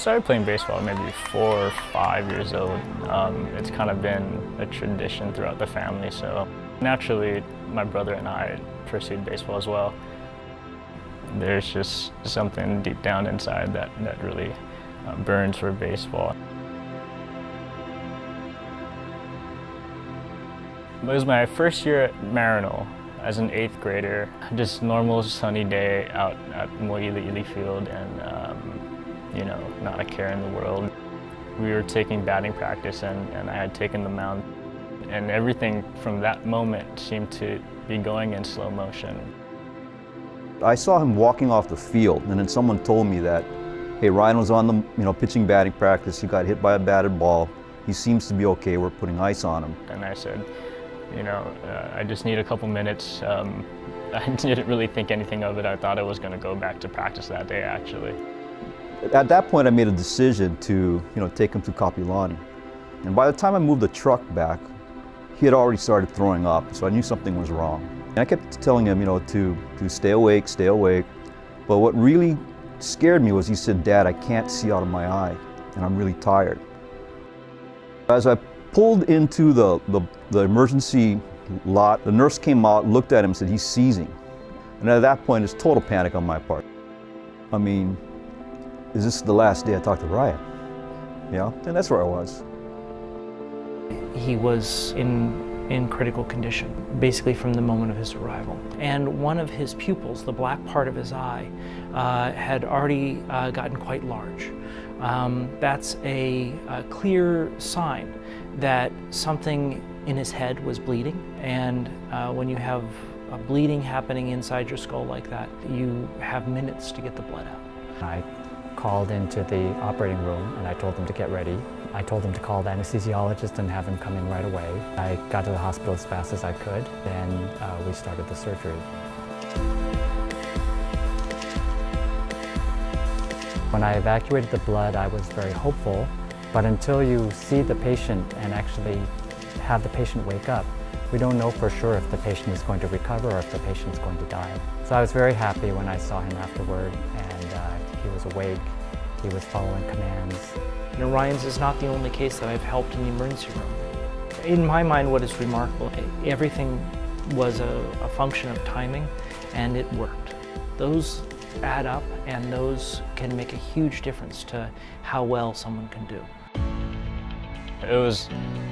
started playing baseball maybe 4 or 5 years old. It's kind of been a tradition throughout the family, so naturally my brother and I pursued baseball as well. There's just something deep down inside that really burns for baseball. It was my first year at Marinol as an 8th grader. Just normal sunny day out at Mo'ili Field and you know, not a care in the world. We were taking batting practice and I had taken the mound, and everything from that moment seemed to be going in slow motion. I saw him walking off the field, and then someone told me that, hey, Ryan was on the pitching batting practice. He got hit by a batted ball. He seems to be okay. We're putting ice on him. And I said, you know, I just need a couple minutes. I didn't really think anything of it. I thought I was going to go back to practice that day, actually. At that point, I made a decision to, take him to Kapiolani. And by the time I moved the truck back, he had already started throwing up, so I knew something was wrong. And I kept telling him, to stay awake, stay awake. But what really scared me was he said, Dad, I can't see out of my eye, and I'm really tired. As I pulled into the emergency lot, the nurse came out, looked at him and said, he's seizing. And at that point, it's total panic on my part. I mean, is this the last day I talked to Ryan? And that's where I was. He was in critical condition, basically from the moment of his arrival. And one of his pupils, the black part of his eye, had already gotten quite large. That's a clear sign that something in his head was bleeding. And when you have bleeding happening inside your skull like that, you have minutes to get the blood out. I called into the operating room and I told them to get ready. I told them to call the anesthesiologist and have him come in right away. I got to the hospital as fast as I could, and we started the surgery. When I evacuated the blood, I was very hopeful, but until you see the patient and actually have the patient wake up, we don't know for sure if the patient is going to recover or if the patient is going to die. So I was very happy when I saw him afterward, and he was awake, he was following commands. Ryan's is not the only case that I've helped in the emergency room. In my mind, what is remarkable, everything was a function of timing, and it worked. Those add up, and those can make a huge difference to how well someone can do. It was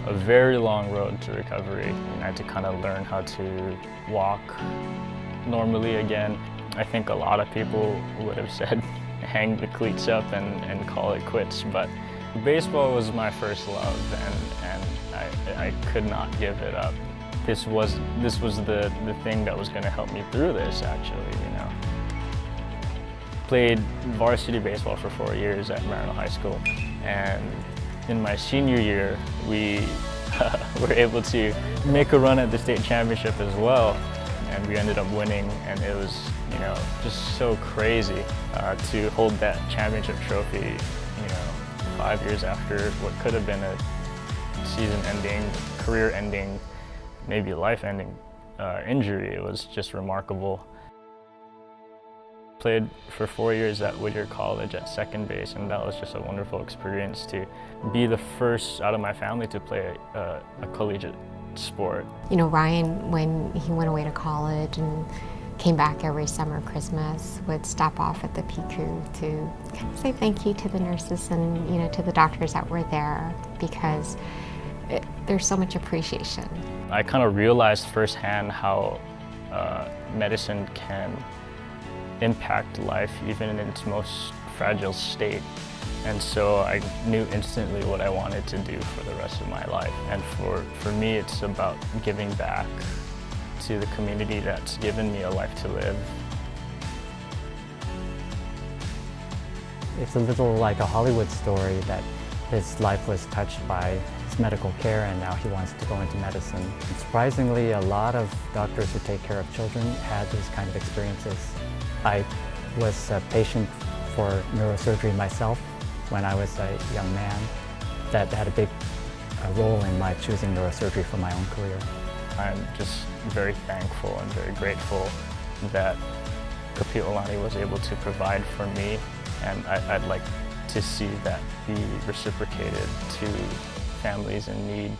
a very long road to recovery, and I had to kind of learn how to walk normally again. I think a lot of people would have said, hang the cleats up and call it quits, but baseball was my first love, and I could not give it up. This was the thing that was going to help me through this, actually, Played varsity baseball for 4 years at Marinol High School, and in my senior year, we were able to make a run at the state championship as well, and we ended up winning, and it was, just so crazy to hold that championship trophy, 5 years after what could have been a season-ending, career-ending, maybe life-ending injury. It was just remarkable. Played for 4 years at Whittier College at second base, and that was just a wonderful experience to be the first out of my family to play a collegiate sport. Ryan, when he went away to college and came back every summer, Christmas, would stop off at the PICU to kind of say thank you to the nurses and to the doctors that were there, because there's so much appreciation. I kind of realized firsthand how medicine can impact life even in its most fragile state. And so I knew instantly what I wanted to do for the rest of my life. And for me, it's about giving back to the community that's given me a life to live. It's a little like a Hollywood story that his life was touched by his medical care, and now he wants to go into medicine. And surprisingly, a lot of doctors who take care of children had these kind of experiences. I was a patient for neurosurgery myself when I was a young man. That had a big role in my choosing neurosurgery for my own career. I'm just very thankful and very grateful that Kapiolani was able to provide for me, and I'd like to see that be reciprocated to families in need.